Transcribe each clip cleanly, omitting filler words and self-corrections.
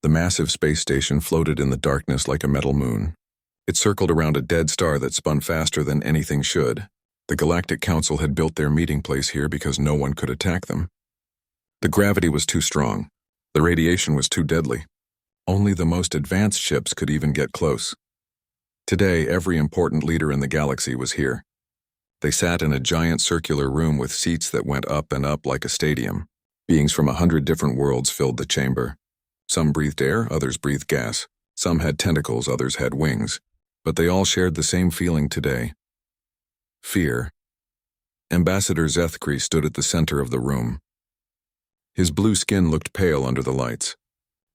The massive space station floated in the darkness like a metal moon. It circled around a dead star that spun faster than anything should. The Galactic Council had built their meeting place here because no one could attack them. The gravity was too strong. The radiation was too deadly. Only the most advanced ships could even get close. Today, every important leader in the galaxy was here. They sat in a giant circular room with seats that went up and up like a stadium. Beings from 100 different worlds filled the chamber. Some breathed air, others breathed gas. Some had tentacles, others had wings. But they all shared the same feeling today. Fear. Ambassador Zethkri stood at the center of the room. His blue skin looked pale under the lights.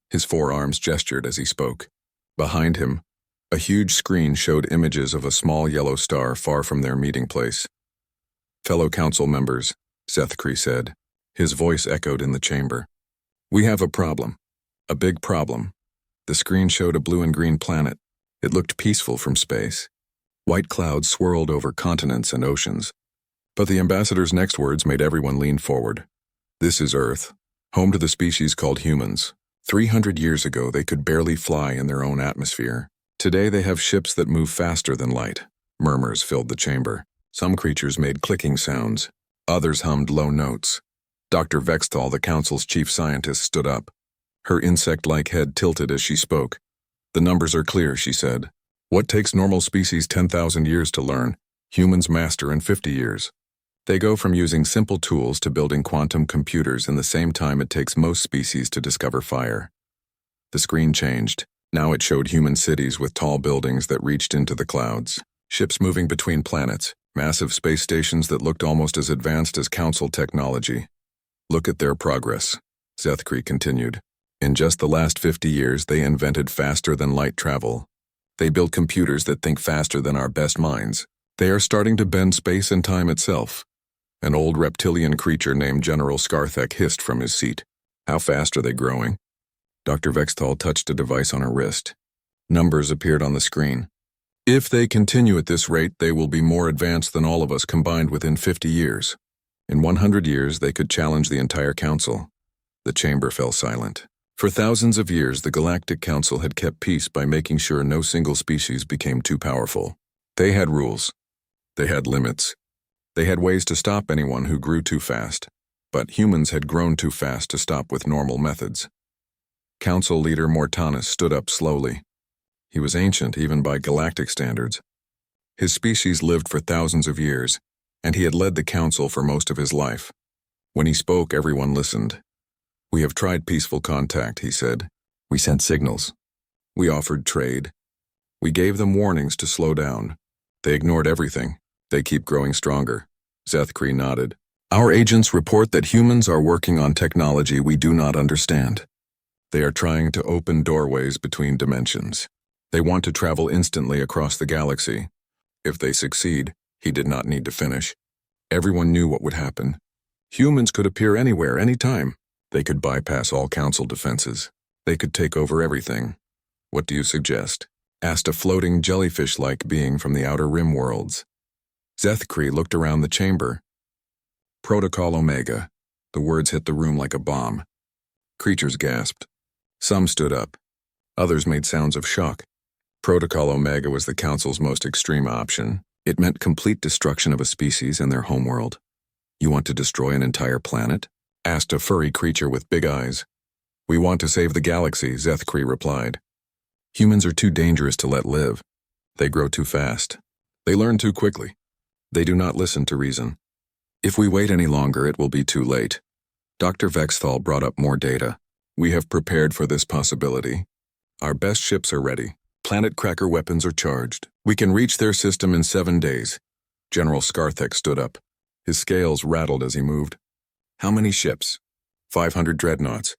His forearms gestured as he spoke. Behind him, a huge screen showed images of a small yellow star far from their meeting place. "Fellow council members," Zethkri said. His voice echoed in the chamber. "We have a problem. A big problem." The screen showed a blue and green planet. It looked peaceful from space. White clouds swirled over continents and oceans. But the ambassador's next words made everyone lean forward. "This is Earth, home to the species called humans. 300 years ago, they could barely fly in their own atmosphere. Today, they have ships that move faster than light." Murmurs filled the chamber. Some creatures made clicking sounds. Others hummed low notes. Dr. Vexthal, the council's chief scientist, stood up. Her insect-like head tilted as she spoke. "The numbers are clear," she said. "What takes normal species 10,000 years to learn, humans master in 50 years. They go from using simple tools to building quantum computers in the same time it takes most species to discover fire." The screen changed. Now it showed human cities with tall buildings that reached into the clouds. Ships moving between planets, massive space stations that looked almost as advanced as council technology. "Look at their progress," Zethkri continued. "In just the last 50 years, they invented faster-than-light travel. They built computers that think faster than our best minds. They are starting to bend space and time itself." An old reptilian creature named General Skarthek hissed from his seat. "How fast are they growing?" Dr. Vexthal touched a device on her wrist. Numbers appeared on the screen. "If they continue at this rate, they will be more advanced than all of us combined within 50 years. In 100 years, they could challenge the entire council." The chamber fell silent. For thousands of years, the Galactic Council had kept peace by making sure no single species became too powerful. They had rules. They had limits. They had ways to stop anyone who grew too fast. But humans had grown too fast to stop with normal methods. Council leader Mortanus stood up slowly. He was ancient even by galactic standards. His species lived for thousands of years, and he had led the council for most of his life. When he spoke, everyone listened. "We have tried peaceful contact," he said. "We sent signals. We offered trade. We gave them warnings to slow down. They ignored everything. They keep growing stronger." Zethkri nodded. "Our agents report that humans are working on technology we do not understand. They are trying to open doorways between dimensions. They want to travel instantly across the galaxy. If they succeed," he did not need to finish. Everyone knew what would happen. Humans could appear anywhere, anytime. They could bypass all council defenses. They could take over everything. "What do you suggest?" asked a floating jellyfish-like being from the Outer Rim worlds. Zethkri looked around the chamber. "Protocol Omega." The words hit the room like a bomb. Creatures gasped. Some stood up. Others made sounds of shock. Protocol Omega was the council's most extreme option. It meant complete destruction of a species and their homeworld. "You want to destroy an entire planet?" asked a furry creature with big eyes. "We want to save the galaxy," Zethkri replied. "Humans are too dangerous to let live. They grow too fast. They learn too quickly. They do not listen to reason. If we wait any longer, it will be too late." Dr. Vexthal brought up more data. "We have prepared for this possibility. Our best ships are ready. Planet Cracker weapons are charged. We can reach their system in 7 days." General Skarthek stood up. His scales rattled as he moved. "How many ships?" 500 dreadnoughts.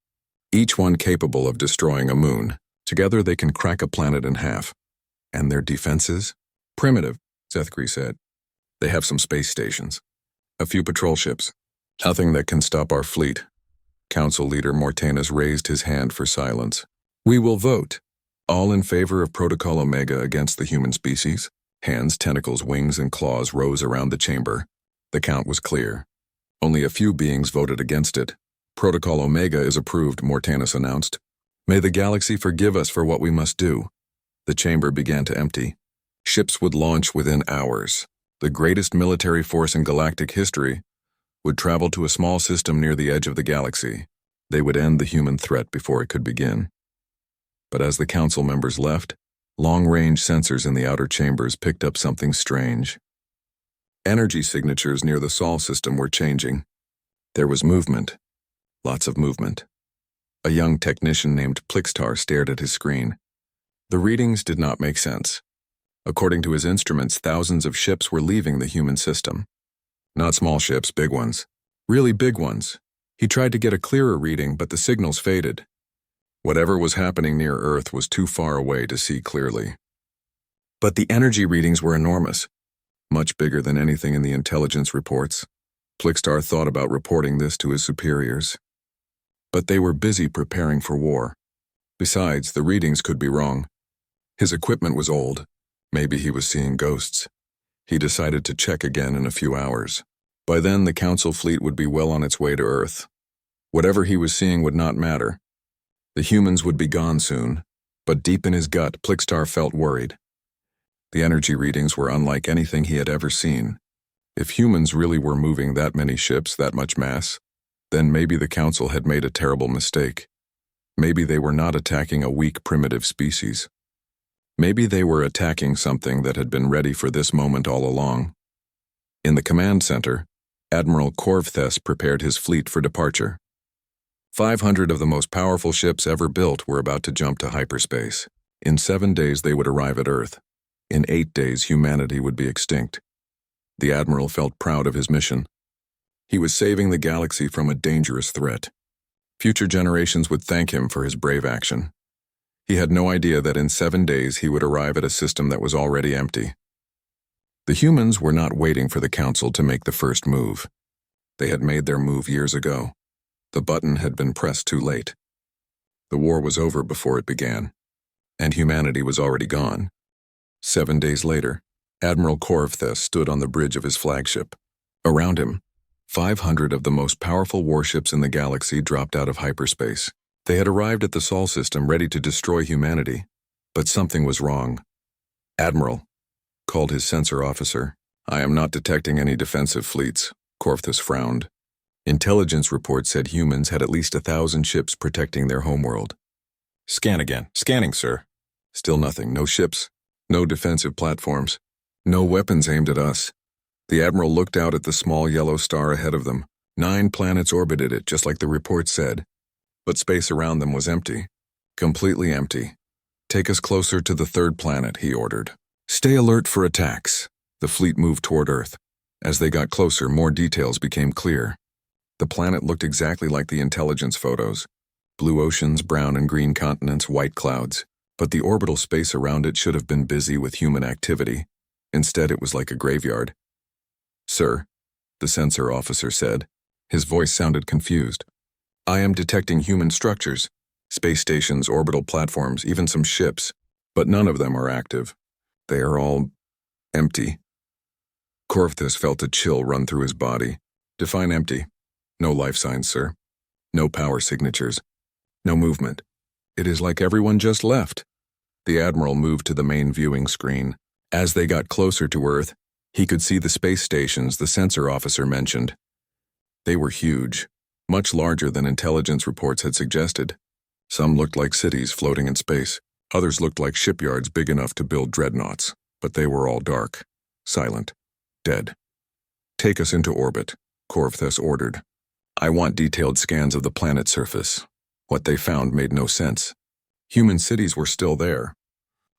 Each one capable of destroying a moon. Together they can crack a planet in half. "And their defenses?" "Primitive," Zethkri said. "They have some space stations. A few patrol ships. Nothing that can stop our fleet." Council leader Mortanus raised his hand for silence. "We will vote. All in favor of Protocol Omega against the human species?" Hands, tentacles, wings, and claws rose around the chamber. The count was clear. Only a few beings voted against it. "Protocol Omega is approved," Mortanus announced. May the galaxy forgive us for what we must do. The chamber began to empty. Ships would launch within hours. The greatest military force in galactic history would travel to a small system near the edge of the galaxy. They would end the human threat before it could begin. But as the council members left, long-range sensors in the outer chambers picked up something strange. Energy signatures near the Sol system were changing. There was movement. Lots of movement. A young technician named Plixtar stared at his screen. The readings did not make sense. According to his instruments, thousands of ships were leaving the human system. Not small ships, big ones. Really big ones. He tried to get a clearer reading, but the signals faded. Whatever was happening near Earth was too far away to see clearly. But the energy readings were enormous, much bigger than anything in the intelligence reports. Plixtar thought about reporting this to his superiors. But they were busy preparing for war. Besides, the readings could be wrong. His equipment was old. Maybe he was seeing ghosts. He decided to check again in a few hours. By then, the Council fleet would be well on its way to Earth. Whatever he was seeing would not matter. The humans would be gone soon, but deep in his gut, Plixtar felt worried. The energy readings were unlike anything he had ever seen. If humans really were moving that many ships, that much mass, then maybe the Council had made a terrible mistake. Maybe they were not attacking a weak, primitive species. Maybe they were attacking something that had been ready for this moment all along. In the command center, Admiral Korvthes prepared his fleet for departure. 500 of the most powerful ships ever built were about to jump to hyperspace. In 7 days they would arrive at Earth. In 8 days humanity would be extinct. The Admiral felt proud of his mission. He was saving the galaxy from a dangerous threat. Future generations would thank him for his brave action. He had no idea that in 7 days he would arrive at a system that was already empty. The humans were not waiting for the Council to make the first move. They had made their move years ago. The button had been pressed too late. The war was over before it began, and humanity was already gone. 7 days later, Admiral Korvthes stood on the bridge of his flagship. Around him, 500 of the most powerful warships in the galaxy dropped out of hyperspace. They had arrived at the Sol system ready to destroy humanity, but something was wrong. "Admiral," called his sensor officer. "I am not detecting any defensive fleets." Korvthes frowned. Intelligence reports said humans had at least 1,000 ships protecting their homeworld. "Scan again." "Scanning, sir." Still nothing. No ships, no defensive platforms, no weapons aimed at us. The Admiral looked out at the small yellow star ahead of them. 9 planets orbited it, just like the report said. But space around them was empty. Completely empty. "Take us closer to the 3rd planet," he ordered. "Stay alert for attacks." The fleet moved toward Earth. As they got closer, more details became clear. The planet looked exactly like the intelligence photos. Blue oceans, brown and green continents, white clouds. But the orbital space around it should have been busy with human activity. Instead, it was like a graveyard. "Sir," the sensor officer said. His voice sounded confused. "I am detecting human structures, space stations, orbital platforms, even some ships, but none of them are active. They are all empty." Korvthes felt a chill run through his body. "Define empty." "No life signs, sir. No power signatures. No movement. It is like everyone just left." The Admiral moved to the main viewing screen. As they got closer to Earth, he could see the space stations the sensor officer mentioned. They were huge, much larger than intelligence reports had suggested. Some looked like cities floating in space. Others looked like shipyards big enough to build dreadnoughts, but they were all dark, silent, dead. "Take us into orbit," Korvthes ordered. "I want detailed scans of the planet's surface." What they found made no sense. Human cities were still there.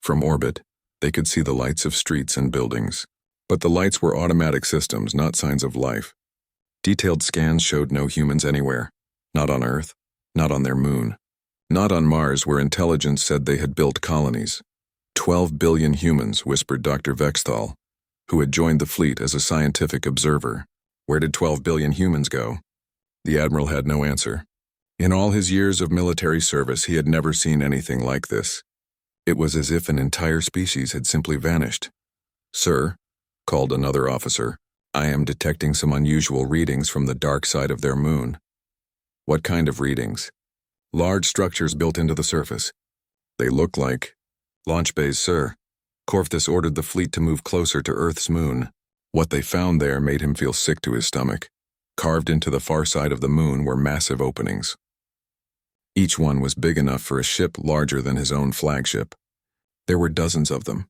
From orbit, they could see the lights of streets and buildings. But the lights were automatic systems, not signs of life. Detailed scans showed no humans anywhere. Not on Earth, not on their moon. Not on Mars, where intelligence said they had built colonies. 12 billion humans, whispered Dr. Vexthal, who had joined the fleet as a scientific observer. Where did 12 billion humans go? The Admiral had no answer. In all his years of military service, he had never seen anything like this. It was as if an entire species had simply vanished. "Sir," called another officer, "I am detecting some unusual readings from the dark side of their moon." "What kind of readings?" Large structures built into the surface. They look like launch bays, sir. Corvus ordered the fleet to move closer to Earth's moon. What they found there made him feel sick to his stomach. Carved into the far side of the moon were massive openings. Each one was big enough for a ship larger than his own flagship. There were dozens of them,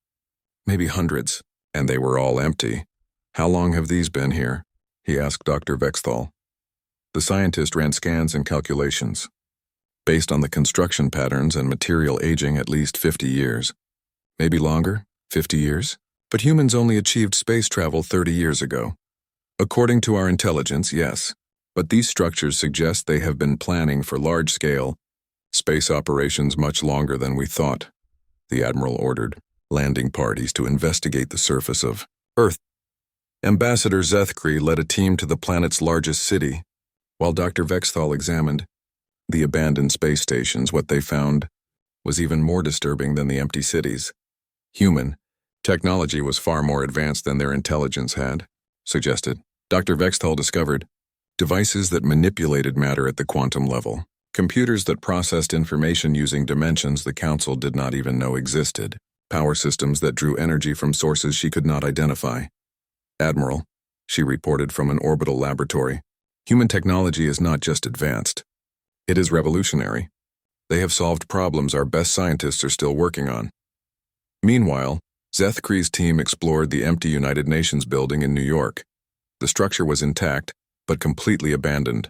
maybe hundreds, and they were all empty. How long have these been here? He asked Dr. Vexthal. The scientist ran scans and calculations. Based on the construction patterns and material aging, at least 50 years. Maybe longer, 50 years? But humans only achieved space travel 30 years ago. According to our intelligence, yes. But these structures suggest they have been planning for large-scale space operations much longer than we thought. The Admiral ordered landing parties to investigate the surface of Earth. Ambassador Zethkri led a team to the planet's largest city. While Dr. Vexthal examined the abandoned space stations, what they found was even more disturbing than the empty cities. Human technology was far more advanced than their intelligence had suggested. Dr. Vexthal discovered devices that manipulated matter at the quantum level, computers that processed information using dimensions the Council did not even know existed, power systems that drew energy from sources she could not identify. Admiral, she reported from an orbital laboratory, human technology is not just advanced. It is revolutionary. They have solved problems our best scientists are still working on. Meanwhile, Zethkri's team explored the empty United Nations building in New York. The structure was intact, but completely abandoned.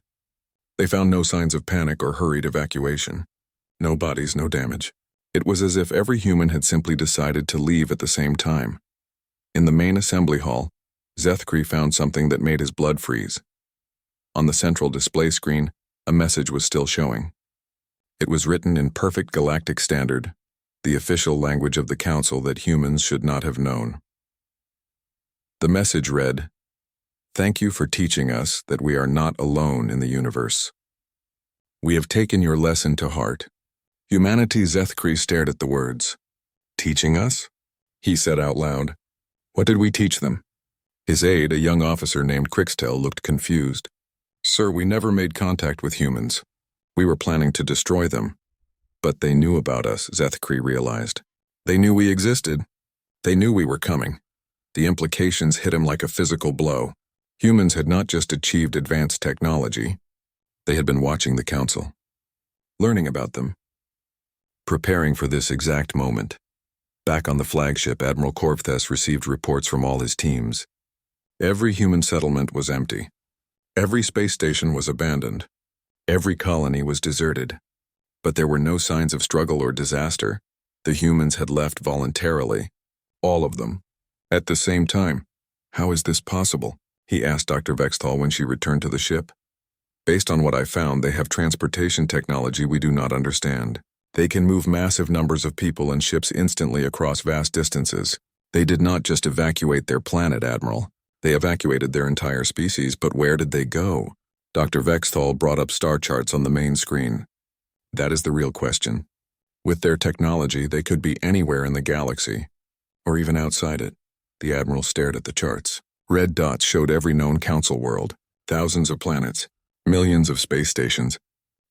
They found no signs of panic or hurried evacuation. No bodies, no damage. It was as if every human had simply decided to leave at the same time. In the main assembly hall, Zethkri found something that made his blood freeze. On the central display screen, a message was still showing. It was written in perfect galactic standard, the official language of the Council that humans should not have known. The message read, "Thank you for teaching us that we are not alone in the universe. We have taken your lesson to heart." Humanity. Zethkri stared at the words. "Teaching us?" he said out loud. "What did we teach them?" His aide, a young officer named Crixtel, looked confused. "Sir, we never made contact with humans. We were planning to destroy them. But they knew about us," Zethkri realized. "They knew we existed. They knew we were coming." The implications hit him like a physical blow. Humans had not just achieved advanced technology. They had been watching the Council, learning about them, preparing for this exact moment. Back on the flagship, Admiral Corvus received reports from all his teams. Every human settlement was empty. Every space station was abandoned. Every colony was deserted. But there were no signs of struggle or disaster. The humans had left voluntarily. All of them. At the same time. "How is this possible?" he asked Dr. Vexthal when she returned to the ship. "Based on what I found, they have transportation technology we do not understand. They can move massive numbers of people and ships instantly across vast distances. They did not just evacuate their planet, Admiral. They evacuated their entire species, but where did they go?" Dr. Vexthal brought up star charts on the main screen. "That is the real question. With their technology, they could be anywhere in the galaxy, or even outside it." The Admiral stared at the charts. Red dots showed every known Council world, thousands of planets, millions of space stations,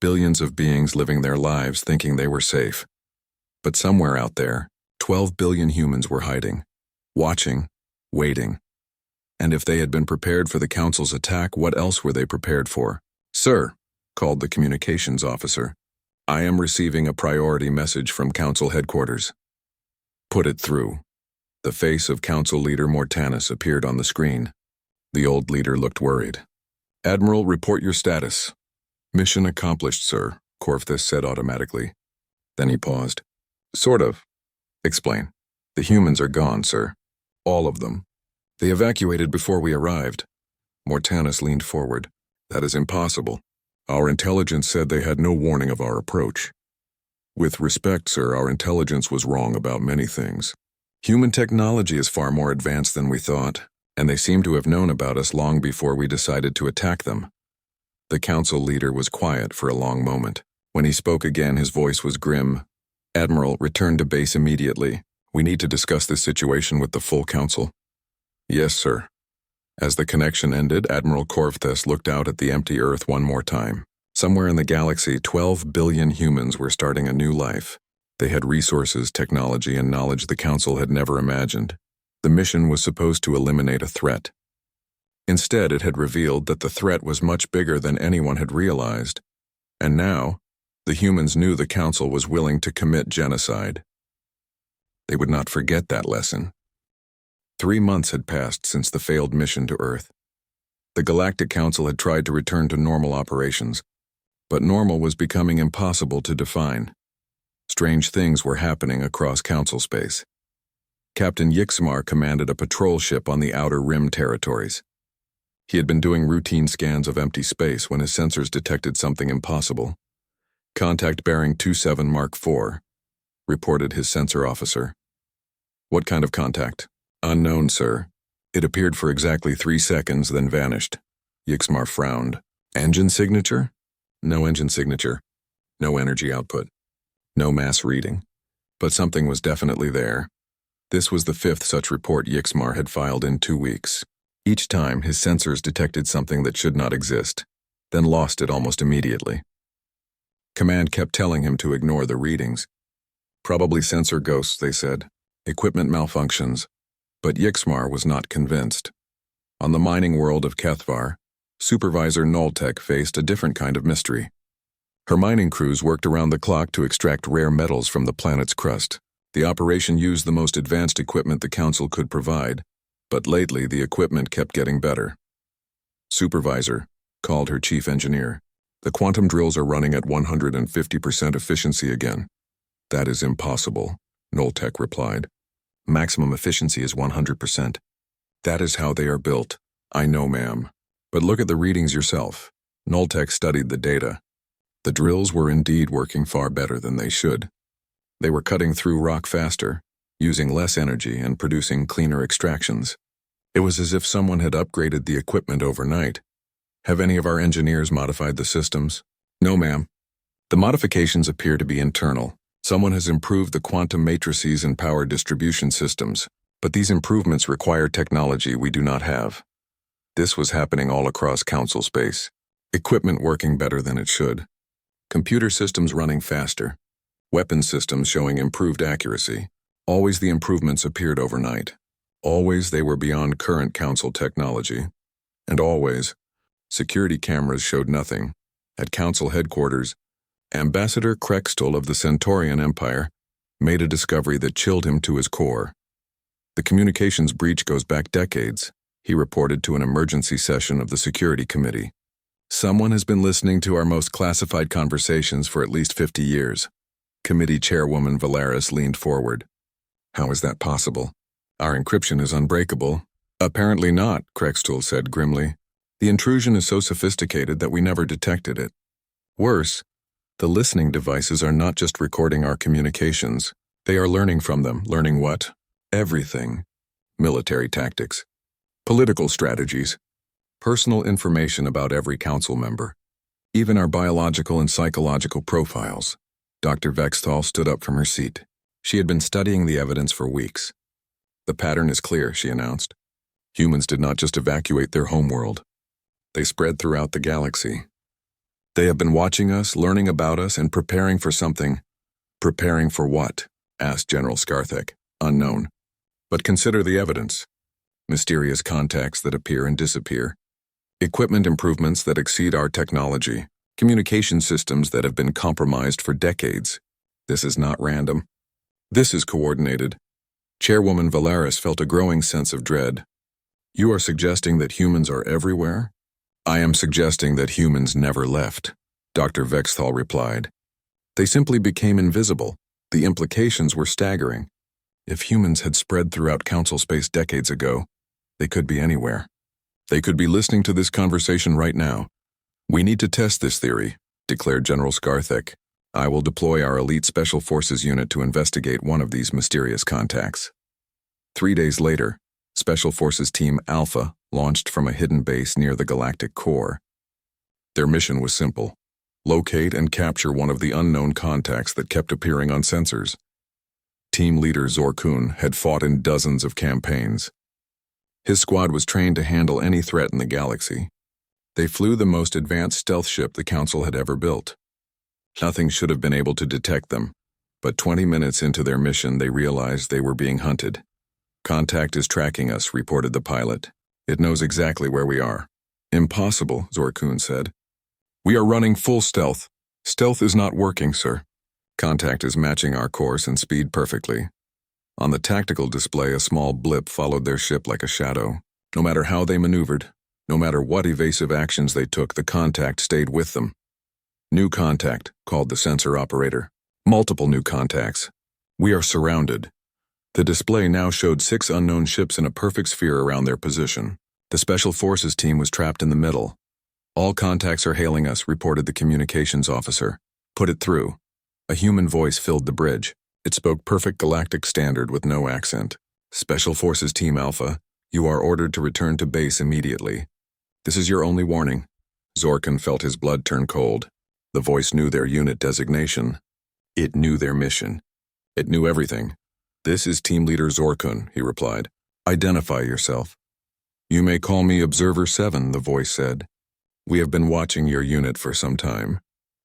billions of beings living their lives thinking they were safe. But somewhere out there, 12 billion humans were hiding, watching, waiting. And if they had been prepared for the Council's attack, what else were they prepared for? "Sir," called the communications officer, "I am receiving a priority message from Council headquarters." "Put it through." The face of Council Leader Mortanus appeared on the screen. The old leader looked worried. "Admiral, report your status." "Mission accomplished, sir," Corvus said automatically. Then he paused. "Sort of." "Explain." "The humans are gone, sir. All of them. They evacuated before we arrived." Mortanus leaned forward. "That is impossible. Our intelligence said they had no warning of our approach." "With respect, sir, our intelligence was wrong about many things. Human technology is far more advanced than we thought, and they seem to have known about us long before we decided to attack them." The Council leader was quiet for a long moment. When he spoke again, his voice was grim. "Admiral, return to base immediately. We need to discuss this situation with the full Council." "Yes, sir." As the connection ended, Admiral Corvus looked out at the empty Earth one more time. Somewhere in the galaxy, 12 billion humans were starting a new life. They had resources, technology, and knowledge the Council had never imagined. The mission was supposed to eliminate a threat. Instead, it had revealed that the threat was much bigger than anyone had realized. And now, the humans knew the Council was willing to commit genocide. They would not forget that lesson. 3 months had passed since the failed mission to Earth. The Galactic Council had tried to return to normal operations, but normal was becoming impossible to define. Strange things were happening across Council space. Captain Yixmar commanded a patrol ship on the Outer Rim territories. He had been doing routine scans of empty space when his sensors detected something impossible. "Contact bearing 27 Mark IV, reported his sensor officer. "What kind of contact?" "Unknown, sir. It appeared for exactly 3 seconds, then vanished." Yixmar frowned. "Engine signature?" "No engine signature. No energy output. No mass reading. But something was definitely there." This was the 5th such report Yixmar had filed in 2 weeks. Each time, his sensors detected something that should not exist, then lost it almost immediately. Command kept telling him to ignore the readings. "Probably sensor ghosts," they said. "Equipment malfunctions." But Yixmar was not convinced. On the mining world of Kethvar, Supervisor Noltek faced a different kind of mystery. Her mining crews worked around the clock to extract rare metals from the planet's crust. The operation used the most advanced equipment the Council could provide, but lately the equipment kept getting better. Supervisor called her chief engineer. "The quantum drills are running at 150% efficiency again." "That is impossible," Noltek replied. "Maximum efficiency is 100%. That is how they are built." "I know, ma'am. But look at the readings yourself." Noltek studied the data. The drills were indeed working far better than they should. They were cutting through rock faster, using less energy and producing cleaner extractions. It was as if someone had upgraded the equipment overnight. "Have any of our engineers modified the systems?" "No, ma'am. The modifications appear to be internal. Someone has improved the quantum matrices and power distribution systems, but these improvements require technology we do not have." This was happening all across Council space. Equipment working better than it should. Computer systems running faster. Weapon systems showing improved accuracy. Always the improvements appeared overnight. Always they were beyond current Council technology. And always, security cameras showed nothing. At Council headquarters, Ambassador Krextel of the Centaurian Empire made a discovery that chilled him to his core. "The communications breach goes back decades," he reported to an emergency session of the Security Committee. "Someone has been listening to our most classified conversations for at least 50 years. Committee Chairwoman Valaris leaned forward. "How is that possible? Our encryption is unbreakable." "Apparently not," Krextel said grimly. "The intrusion is so sophisticated that we never detected it. Worse, the listening devices are not just recording our communications. They are learning from them. Learning what? Everything. Military tactics, political strategies, personal information about every Council member, even our biological and psychological profiles." Dr. Vexthal stood up from her seat. She had been studying the evidence for weeks. "The pattern is clear," she announced. "Humans did not just evacuate their homeworld. They spread throughout the galaxy. They have been watching us, learning about us, and preparing for something." "Preparing for what?" asked General Skarthek. "Unknown. But consider the evidence. Mysterious contacts that appear and disappear. Equipment improvements that exceed our technology. Communication systems that have been compromised for decades. This is not random. This is coordinated." Chairwoman Valaris felt a growing sense of dread. "You are suggesting that humans are everywhere?" "I am suggesting that humans never left," Dr. Vexthal replied. "They simply became invisible. The implications were staggering. If humans had spread throughout Council space decades ago, they could be anywhere. They could be listening to this conversation right now. We need to test this theory," declared General Skarthek. "I will deploy our elite Special Forces unit to investigate one of these mysterious contacts." 3 days later, Special Forces Team Alpha launched from a hidden base near the galactic core. Their mission was simple: locate and capture one of the unknown contacts that kept appearing on sensors. Team leader Zorkun had fought in dozens of campaigns. His squad was trained to handle any threat in the galaxy. They flew the most advanced stealth ship the Council had ever built. Nothing should have been able to detect them, but 20 minutes into their mission they realized they were being hunted. "Contact is tracking us," reported the pilot. "It knows exactly where we are." "Impossible," Zorkun said. "We are running full stealth. Stealth is not working, sir. Contact is matching our course and speed perfectly." On the tactical display, a small blip followed their ship like a shadow. No matter how they maneuvered, no matter what evasive actions they took, the contact stayed with them. "New contact," called the sensor operator. "Multiple new contacts. We are surrounded." The display now showed 6 unknown ships in a perfect sphere around their position. The Special Forces team was trapped in the middle. "All contacts are hailing us," reported the communications officer. "Put it through." A human voice filled the bridge. It spoke perfect galactic standard with no accent. "Special Forces Team Alpha, you are ordered to return to base immediately. This is your only warning." Zorkun felt his blood turn cold. The voice knew their unit designation. It knew their mission. It knew everything. "This is Team Leader Zorkun," he replied. "Identify yourself." "You may call me Observer 7, the voice said. "We have been watching your unit for some time.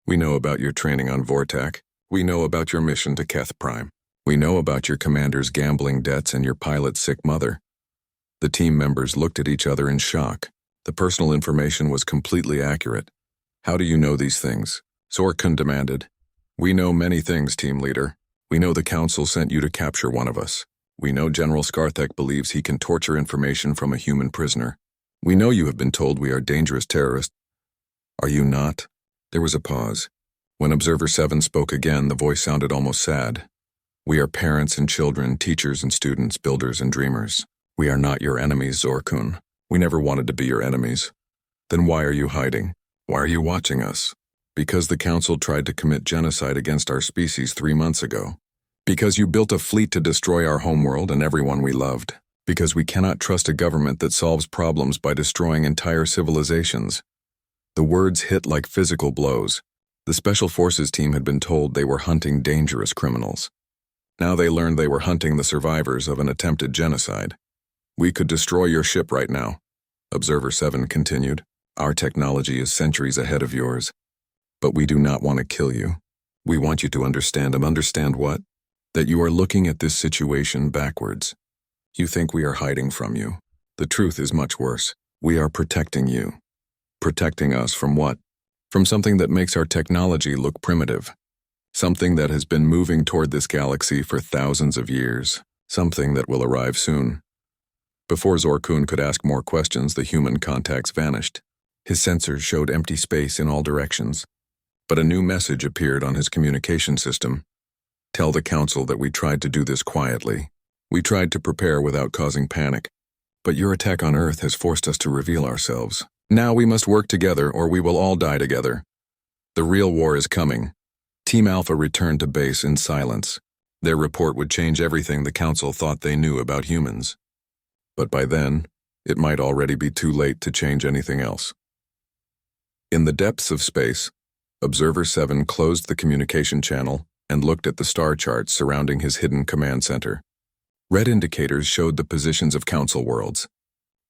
We know about your training on Vortak. We know about your mission to Keth Prime. We know about your commander's gambling debts and your pilot's sick mother." The team members looked at each other in shock. The personal information was completely accurate. "How do you know these things?" Zorkun demanded. "We know many things, Team Leader. We know the Council sent you to capture one of us. We know General Skarthek believes he can torture information from a human prisoner. We know you have been told we are dangerous terrorists. Are you not?" There was a pause. When Observer 7 spoke again, the voice sounded almost sad. "We are parents and children, teachers and students, builders and dreamers. We are not your enemies, Zorkun. We never wanted to be your enemies." "Then why are you hiding? Why are you watching us?" "Because the Council tried to commit genocide against our species 3 months ago. Because you built a fleet to destroy our homeworld and everyone we loved. Because we cannot trust a government that solves problems by destroying entire civilizations." The words hit like physical blows. The Special Forces team had been told they were hunting dangerous criminals. Now they learned they were hunting the survivors of an attempted genocide. "We could destroy your ship right now," Observer 7 continued. "Our technology is centuries ahead of yours. But we do not want to kill you. We want you to understand." Understand what? That you are looking at this situation backwards. You think we are hiding from you. The truth is much worse. We are protecting you. Protecting us from what? From something that makes our technology look primitive. Something that has been moving toward this galaxy for thousands of years. Something that will arrive soon. Before Zorkun could ask more questions, the human contacts vanished. His sensors showed empty space in all directions. But a new message appeared on his communication system. "Tell the Council that we tried to do this quietly. We tried to prepare without causing panic. But your attack on Earth has forced us to reveal ourselves. Now we must work together or we will all die together. The real war is coming." Team Alpha returned to base in silence. Their report would change everything the Council thought they knew about humans. But by then, it might already be too late to change anything else. In the depths of space, Observer 7 closed the communication channel and looked at the star charts surrounding his hidden command center. Red indicators showed the positions of Council worlds.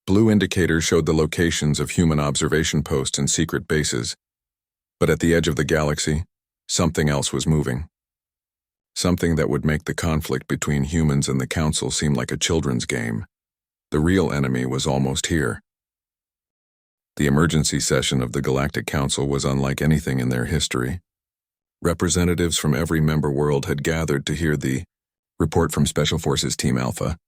Blue indicators showed the locations of human observation posts and secret bases. But at the edge of the galaxy, something else was moving. Something that would make the conflict between humans and the Council seem like a children's game. The real enemy was almost here. The emergency session of the Galactic Council was unlike anything in their history. Representatives from every member world had gathered to hear the report from Special Forces Team Alpha.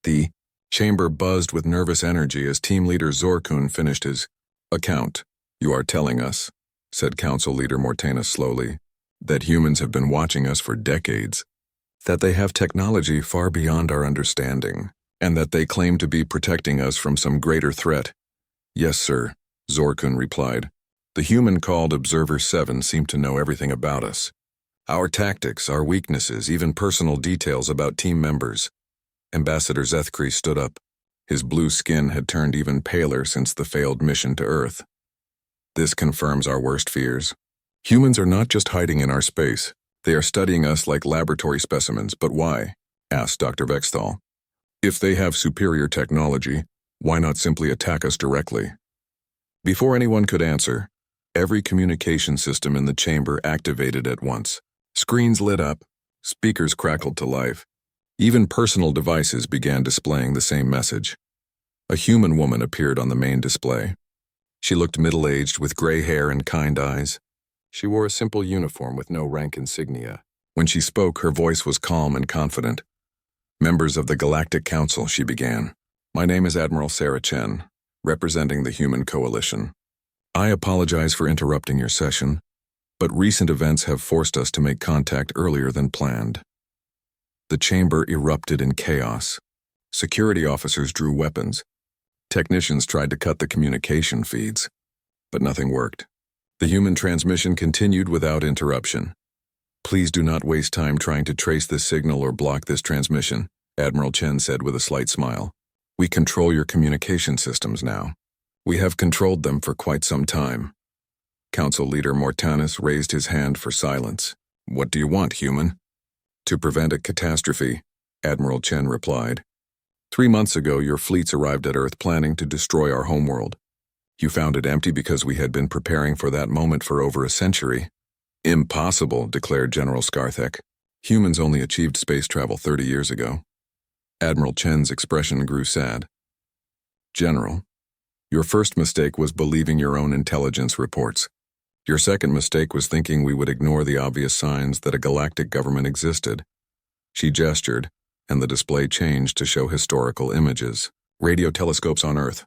The chamber buzzed with nervous energy as Team Leader Zorkun finished his account. "You are telling us," said Council Leader Mortena slowly, "that humans have been watching us for decades, that they have technology far beyond our understanding, and that they claim to be protecting us from some greater threat." "Yes, sir," Zorkun replied. "The human called Observer 7 seemed to know everything about us. Our tactics, our weaknesses, even personal details about team members." Ambassador Zethkri stood up. His blue skin had turned even paler since the failed mission to Earth. "This confirms our worst fears. Humans are not just hiding in our space. They are studying us like laboratory specimens. But why?" asked Dr. Vexthal. "If they have superior technology, why not simply attack us directly?" Before anyone could answer, every communication system in the chamber activated at once. Screens lit up, speakers crackled to life. Even personal devices began displaying the same message. A human woman appeared on the main display. She looked middle-aged with gray hair and kind eyes. She wore a simple uniform with no rank insignia. When she spoke, her voice was calm and confident. "Members of the Galactic Council," she began. "My name is Admiral Sarah Chen, representing the Human Coalition. I apologize for interrupting your session, but recent events have forced us to make contact earlier than planned." The chamber erupted in chaos. Security officers drew weapons. Technicians tried to cut the communication feeds, but nothing worked. The human transmission continued without interruption. "Please do not waste time trying to trace this signal or block this transmission," Admiral Chen said with a slight smile. "We control your communication systems now. We have controlled them for quite some time." Council Leader Mortanis raised his hand for silence. "What do you want, human?" "To prevent a catastrophe," Admiral Chen replied. 3 months ago, your fleets arrived at Earth planning to destroy our homeworld. You found it empty because we had been preparing for that moment for over a century. "Impossible," declared General Skarthek. "Humans only achieved space travel 30 years ago." Admiral Chen's expression grew sad. "General, your first mistake was believing your own intelligence reports. Your second mistake was thinking we would ignore the obvious signs that a galactic government existed." She gestured, and the display changed to show historical images. Radio telescopes on Earth,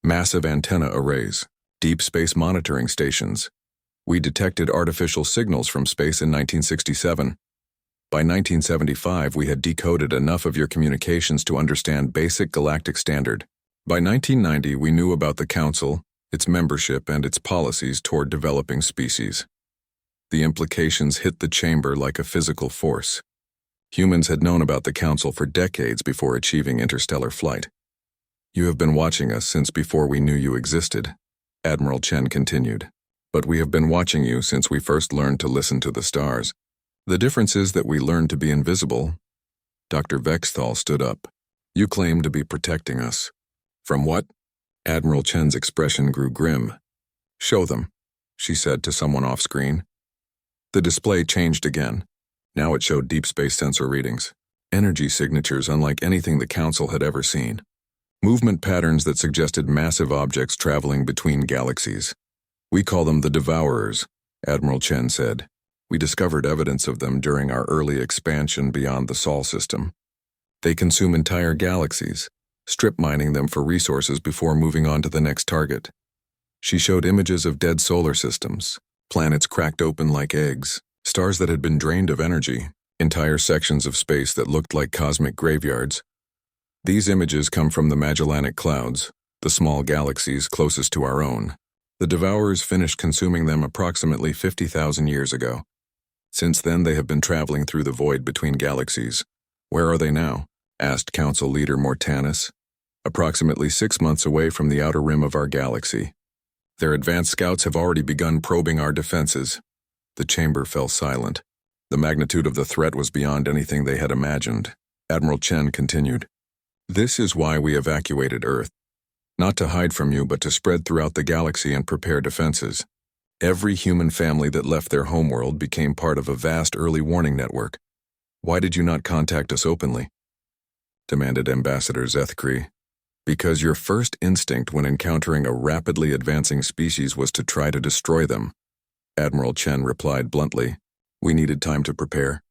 massive antenna arrays, deep space monitoring stations. We detected artificial signals from space in 1967. By 1975, we had decoded enough of your communications to understand basic galactic standard. By 1990, we knew about the Council, its membership, and its policies toward developing species. The implications hit the chamber like a physical force. Humans had known about the Council for decades before achieving interstellar flight. "You have been watching us since before we knew you existed," Admiral Chen continued. "But we have been watching you since we first learned to listen to the stars. The difference is that we learned to be invisible." Dr. Vexthal stood up. "You claim to be protecting us. From what?" Admiral Chen's expression grew grim. "Show them," she said to someone off-screen. The display changed again. Now it showed deep space sensor readings, energy signatures unlike anything the Council had ever seen, movement patterns that suggested massive objects traveling between galaxies. "We call them the Devourers," Admiral Chen said. "We discovered evidence of them during our early expansion beyond the Sol system. They consume entire galaxies, strip mining them for resources before moving on to the next target." She showed images of dead solar systems, planets cracked open like eggs, stars that had been drained of energy, entire sections of space that looked like cosmic graveyards. "These images come from the Magellanic Clouds, the small galaxies closest to our own. The Devourers finished consuming them approximately 50,000 years ago. Since then, they have been traveling through the void between galaxies." "Where are they now?" asked Council Leader Mortanis. "Approximately 6 months away from the outer rim of our galaxy. Their advanced scouts have already begun probing our defenses." The chamber fell silent. The magnitude of the threat was beyond anything they had imagined. Admiral Chen continued. "This is why we evacuated Earth. Not to hide from you, but to spread throughout the galaxy and prepare defenses. Every human family that left their homeworld became part of a vast early warning network. Why did you not contact us openly?" demanded Ambassador Zethkri. "Because your first instinct when encountering a rapidly advancing species was to try to destroy them," Admiral Chen replied bluntly. "We needed time to prepare,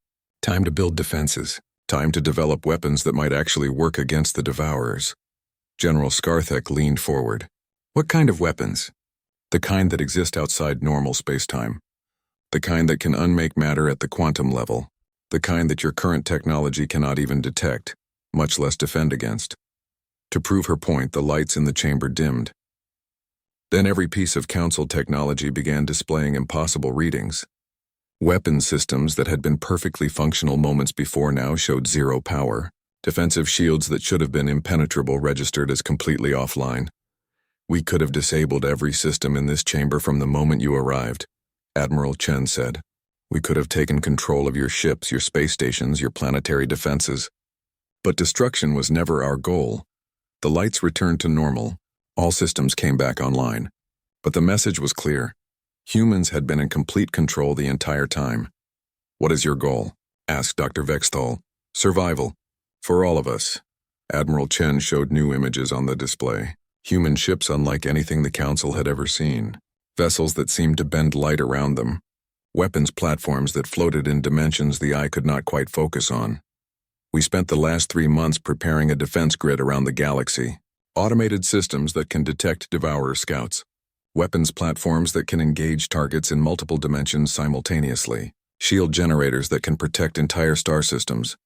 time to build defenses, time to develop weapons that might actually work against the Devourers." General Skarthek leaned forward. "What kind of weapons?" "The kind that exist outside normal spacetime. The kind that can unmake matter at the quantum level. The kind that your current technology cannot even detect, much less defend against." To prove her point, the lights in the chamber dimmed. Then every piece of Council technology began displaying impossible readings. Weapon systems that had been perfectly functional moments before now showed 0 power. Defensive shields that should have been impenetrable registered as completely offline. "We could have disabled every system in this chamber from the moment you arrived," Admiral Chen said. "We could have taken control of your ships, your space stations, your planetary defenses. But destruction was never our goal." The lights returned to normal. All systems came back online. But the message was clear. Humans had been in complete control the entire time. "What is your goal?" asked Dr. Vexthal. "Survival. For all of us." Admiral Chen showed new images on the display. Human ships unlike anything the Council had ever seen. Vessels that seemed to bend light around them. Weapons platforms that floated in dimensions the eye could not quite focus on. "We spent the last 3 months preparing a defense grid around the galaxy. Automated systems that can detect Devourer scouts. Weapons platforms that can engage targets in multiple dimensions simultaneously. Shield generators that can protect entire star systems."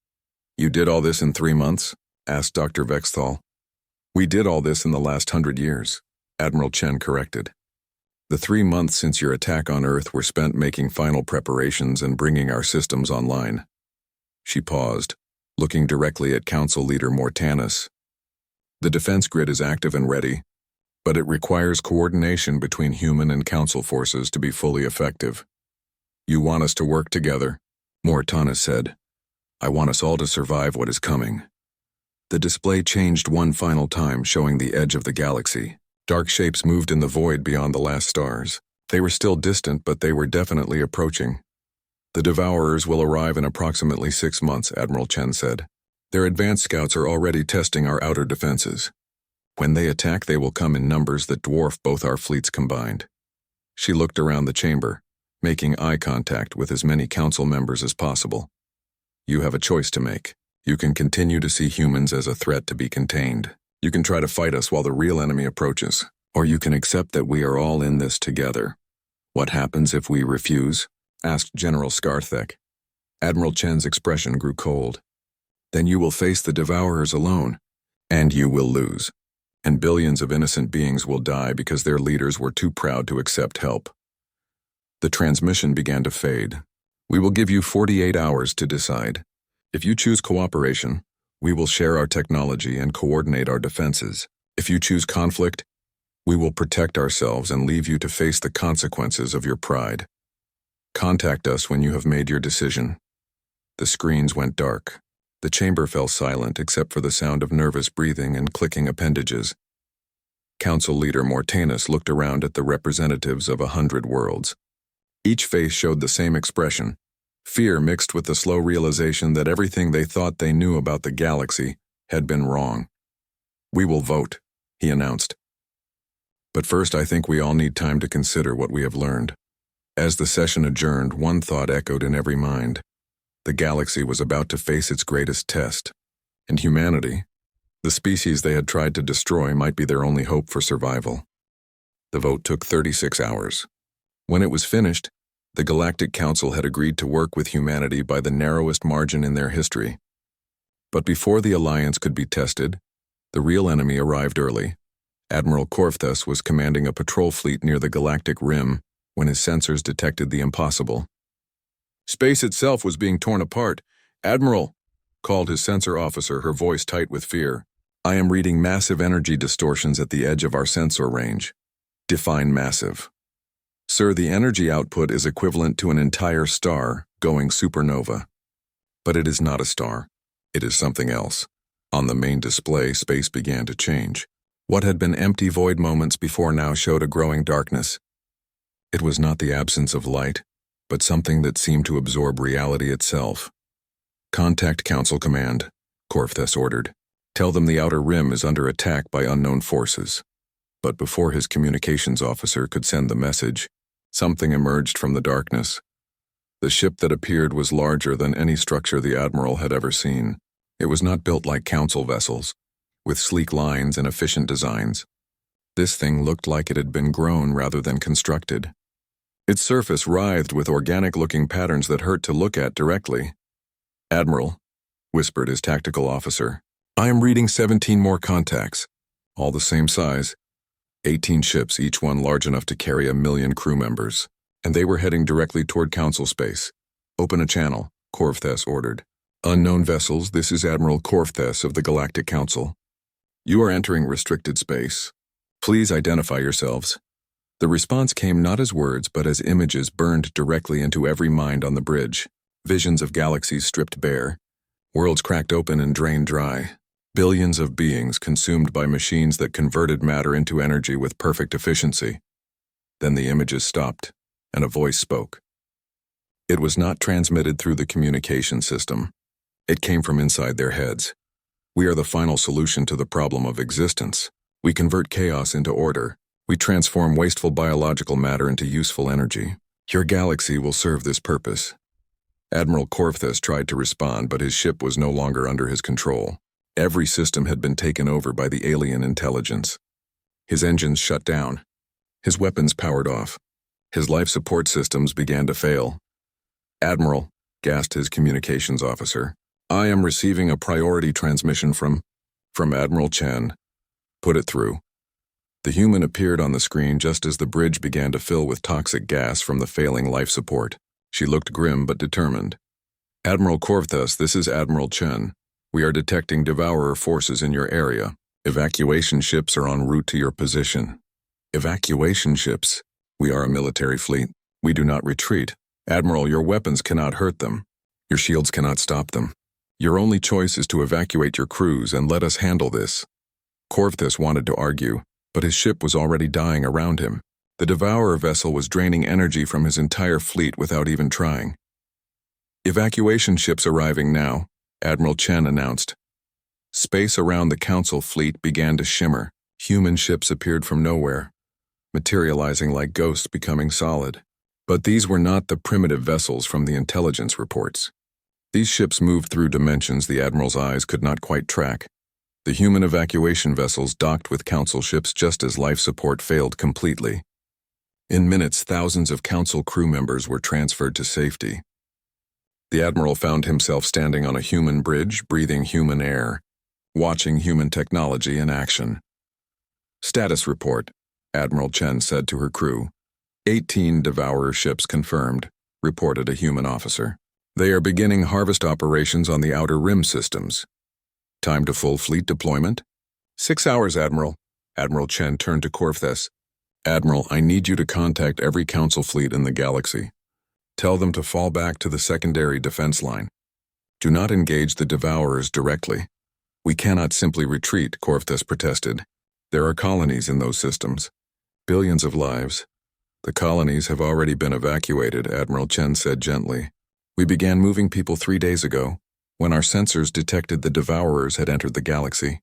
"You did all this in 3 months?" asked Dr. Vexthal. "We did all this in the last 100 years, Admiral Chen corrected. "The 3 months since your attack on Earth were spent making final preparations and bringing our systems online." She paused, looking directly at Council Leader Mortanis. "The defense grid is active and ready, but it requires coordination between human and Council forces to be fully effective. You want us to work together?" Mortanis said. "I want us all to survive what is coming." The display changed one final time, showing the edge of the galaxy. Dark shapes moved in the void beyond the last stars. They were still distant, but they were definitely approaching. "The Devourers will arrive in approximately 6 months, Admiral Chen said. "Their advanced scouts are already testing our outer defenses. When they attack, they will come in numbers that dwarf both our fleets combined." She looked around the chamber, making eye contact with as many Council members as possible. "You have a choice to make. You can continue to see humans as a threat to be contained. You can try to fight us while the real enemy approaches, or you can accept that we are all in this together." "What happens if we refuse?" asked General Skarthek. Admiral Chen's expression grew cold. "Then you will face the Devourers alone, and you will lose. And billions of innocent beings will die because their leaders were too proud to accept help." The transmission began to fade. "We will give you 48 hours to decide. If you choose cooperation, we will share our technology and coordinate our defenses. If you choose conflict, we will protect ourselves and leave you to face the consequences of your pride. Contact us when you have made your decision." The screens went dark. The chamber fell silent except for the sound of nervous breathing and clicking appendages. Council Leader Mortanis looked around at the representatives of 100 worlds. Each face showed the same expression. Fear mixed with the slow realization that everything they thought they knew about the galaxy had been wrong. "We will vote," he announced. "But first I think we all need time to consider what we have learned." As the session adjourned, one thought echoed in every mind. The galaxy was about to face its greatest test. And humanity, the species they had tried to destroy, might be their only hope for survival. The vote took 36 hours. When it was finished, the Galactic Council had agreed to work with humanity by the narrowest margin in their history. But before the alliance could be tested, the real enemy arrived early. Admiral Korfthus was commanding a patrol fleet near the galactic rim when his sensors detected the impossible. Space itself was being torn apart. "Admiral," called his sensor officer, her voice tight with fear. "I am reading massive energy distortions at the edge of our sensor range." "Define massive." "Sir, the energy output is equivalent to an entire star going supernova." "But it is not a star. It is something else." On the main display, space began to change. What had been empty void moments before now showed a growing darkness. It was not the absence of light, but something that seemed to absorb reality itself. "Contact Council Command," Korfthus ordered. "Tell them the outer rim is under attack by unknown forces." But before his communications officer could send the message, something emerged from the darkness. The ship that appeared was larger than any structure the Admiral had ever seen. It was not built like Council vessels, with sleek lines and efficient designs. This thing looked like it had been grown rather than constructed. Its surface writhed with organic-looking patterns that hurt to look at directly. "Admiral," whispered his tactical officer, "I am reading 17 more contacts, all the same size. 18 ships, each one large enough to carry 1 million crew members, and they were heading directly toward Council space. Open a channel," Korfthus ordered. "Unknown vessels, this is Admiral Korfthus of the Galactic Council. You are entering restricted space. Please identify yourselves." The response came not as words but as images burned directly into every mind on the bridge. Visions of galaxies stripped bare, worlds cracked open and drained dry. Billions of beings consumed by machines that converted matter into energy with perfect efficiency. Then the images stopped, and a voice spoke. It was not transmitted through the communication system. It came from inside their heads. We are the final solution to the problem of existence. We convert chaos into order. We transform wasteful biological matter into useful energy. Your galaxy will serve this purpose. Admiral Korvthus tried to respond, but his ship was no longer under his control. Every system had been taken over by the alien intelligence. His engines shut down. His weapons powered off. His life support systems began to fail. "Admiral," gasped his communications officer, "I am receiving a priority transmission from Admiral Chen." "Put it through." The human appeared on the screen just as the bridge began to fill with toxic gas from the failing life support. She looked grim but determined. "Admiral Korvthus, this is Admiral Chen. We are detecting devourer forces in your area. Evacuation ships are en route to your position." "Evacuation ships? We are a military fleet. We do not retreat. Admiral, your weapons cannot hurt them. Your shields cannot stop them. Your only choice is to evacuate your crews and let us handle this." Korvthus wanted to argue, but his ship was already dying around him. The devourer vessel was draining energy from his entire fleet without even trying. "Evacuation ships arriving now," Admiral Chen announced. Space around the Council fleet began to shimmer. Human ships appeared from nowhere, materializing like ghosts becoming solid. But these were not the primitive vessels from the intelligence reports. These ships moved through dimensions the Admiral's eyes could not quite track. The human evacuation vessels docked with Council ships just as life support failed completely. In minutes, thousands of Council crew members were transferred to safety. The Admiral found himself standing on a human bridge, breathing human air, watching human technology in action. "Status report," Admiral Chen said to her crew. 18 devourer ships confirmed, reported a human officer. "They are beginning harvest operations on the Outer Rim systems. Time to full fleet deployment?" 6 hours, Admiral." Admiral Chen turned to Korvthus. "Admiral, I need you to contact every Council fleet in the galaxy. Tell them to fall back to the secondary defense line. Do not engage the devourers directly." "We cannot simply retreat," Korvthus protested. "There are colonies in those systems. Billions of lives." "The colonies have already been evacuated," Admiral Chen said gently. "We began moving people 3 days ago, when our sensors detected the devourers had entered the galaxy."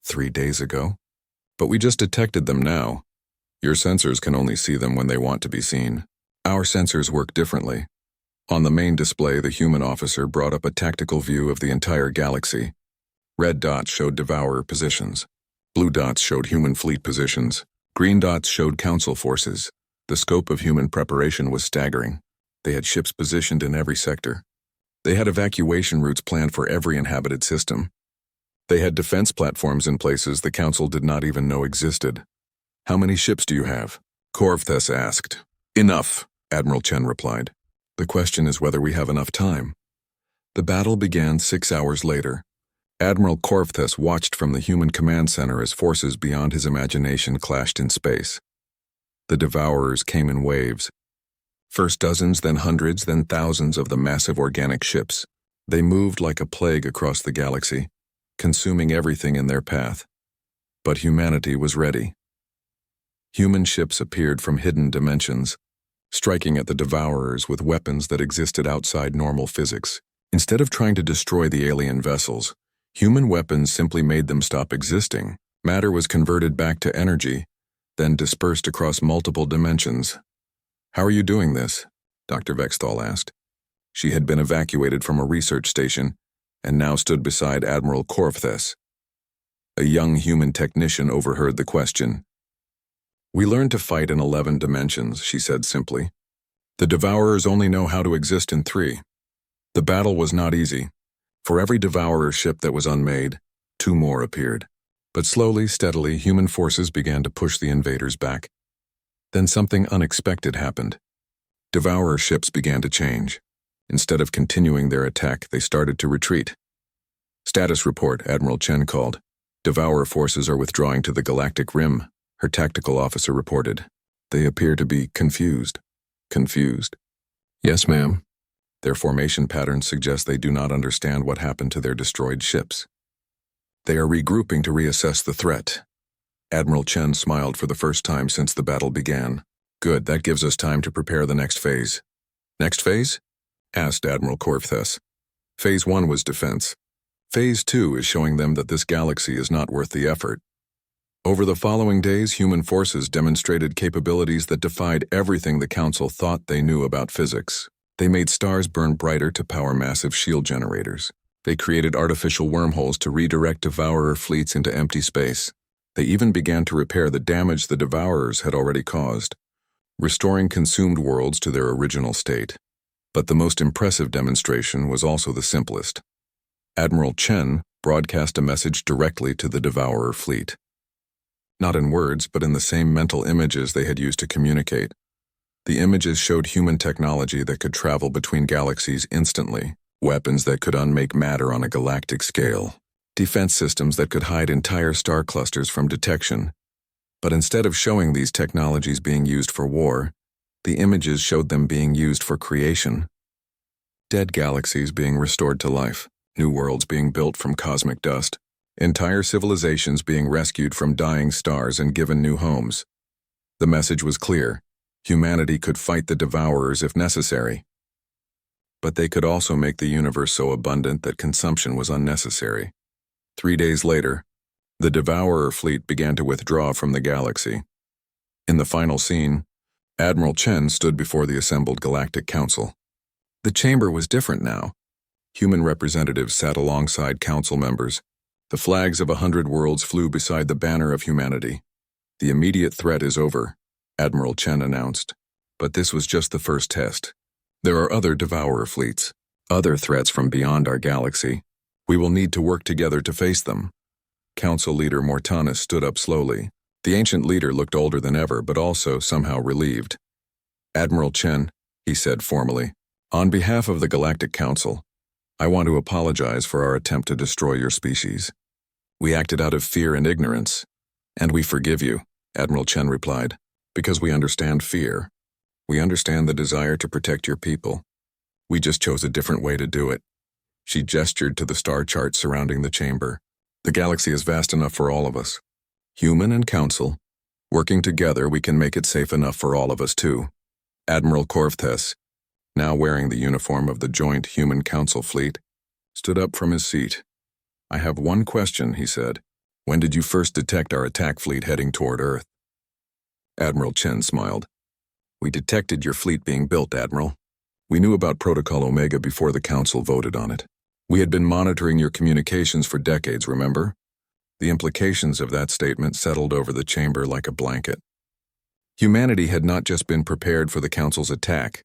3 days ago? "But we just detected them now. Your sensors can only see them when they want to be seen. Our sensors work differently." On the main display, the human officer brought up a tactical view of the entire galaxy. Red dots showed devourer positions. Blue dots showed human fleet positions. Green dots showed Council forces. The scope of human preparation was staggering. They had ships positioned in every sector. They had evacuation routes planned for every inhabited system. They had defense platforms in places the Council did not even know existed. "How many ships do you have?" Korvthus asked. "Enough," Admiral Chen replied. "The question is whether we have enough time." The battle began 6 hours later. Admiral Korvthus watched from the human command center as forces beyond his imagination clashed in space. The devourers came in waves. First dozens, then hundreds, then thousands of the massive organic ships. They moved like a plague across the galaxy, consuming everything in their path. But humanity was ready. Human ships appeared from hidden dimensions, striking at the devourers with weapons that existed outside normal physics. Instead of trying to destroy the alien vessels, human weapons simply made them stop existing. Matter was converted back to energy, then dispersed across multiple dimensions. "How are you doing this?" Dr. Vexthal asked. She had been evacuated from a research station and now stood beside Admiral Korvthus. A young human technician overheard the question. "We learned to fight in 11 dimensions," she said simply. "The devourers only know how to exist in 3. The battle was not easy. For every devourer ship that was unmade, 2 more appeared. But slowly, steadily, human forces began to push the invaders back. Then something unexpected happened. Devourer ships began to change. Instead of continuing their attack, they started to retreat. "Status report," Admiral Chen called. "Devourer forces are withdrawing to the Galactic Rim," her tactical officer reported. "They appear to be confused." "Confused?" "Yes, ma'am. Their formation patterns suggest they do not understand what happened to their destroyed ships. They are regrouping to reassess the threat." Admiral Chen smiled for the first time since the battle began. Good, that gives us time to prepare the next phase. Next phase? Asked Admiral Corvthes. Phase 1 was defense. Phase 2 is showing them that this galaxy is not worth the effort. Over the following days, human forces demonstrated capabilities that defied everything the Council thought they knew about physics. They made stars burn brighter to power massive shield generators. They created artificial wormholes to redirect Devourer fleets into empty space. They even began to repair the damage the Devourers had already caused, restoring consumed worlds to their original state. But the most impressive demonstration was also the simplest. Admiral Chen broadcast a message directly to the Devourer fleet. Not in words, but in the same mental images they had used to communicate. The images showed human technology that could travel between galaxies instantly, weapons that could unmake matter on a galactic scale, defense systems that could hide entire star clusters from detection. But instead of showing these technologies being used for war, the images showed them being used for creation. Dead galaxies being restored to life, new worlds being built from cosmic dust, entire civilizations being rescued from dying stars and given new homes. The message was clear. Humanity could fight the Devourers if necessary. But they could also make the universe so abundant that consumption was unnecessary. 3 days later, the Devourer fleet began to withdraw from the galaxy. In the final scene, Admiral Chen stood before the assembled Galactic Council. The chamber was different now. Human representatives sat alongside council members. The flags of 100 worlds flew beside the banner of humanity. The immediate threat is over, Admiral Chen announced. But this was just the first test. There are other Devourer fleets, other threats from beyond our galaxy. We will need to work together to face them. Council leader Mortanis stood up slowly. The ancient leader looked older than ever, but also somehow relieved. Admiral Chen, he said formally, on behalf of the Galactic Council, I want to apologize for our attempt to destroy your species. We acted out of fear and ignorance, and we forgive you, Admiral Chen replied, because we understand fear. We understand the desire to protect your people. We just chose a different way to do it. She gestured to the star chart surrounding the chamber. The galaxy is vast enough for all of us. Human and Council. Working together, we can make it safe enough for all of us too. Admiral Corvthes, now wearing the uniform of the joint Human Council fleet, stood up from his seat. I have one question, he said. When did you first detect our attack fleet heading toward Earth? Admiral Chen smiled. We detected your fleet being built, Admiral. We knew about Protocol Omega before the Council voted on it. We had been monitoring your communications for decades, remember? The implications of that statement settled over the chamber like a blanket. Humanity had not just been prepared for the Council's attack,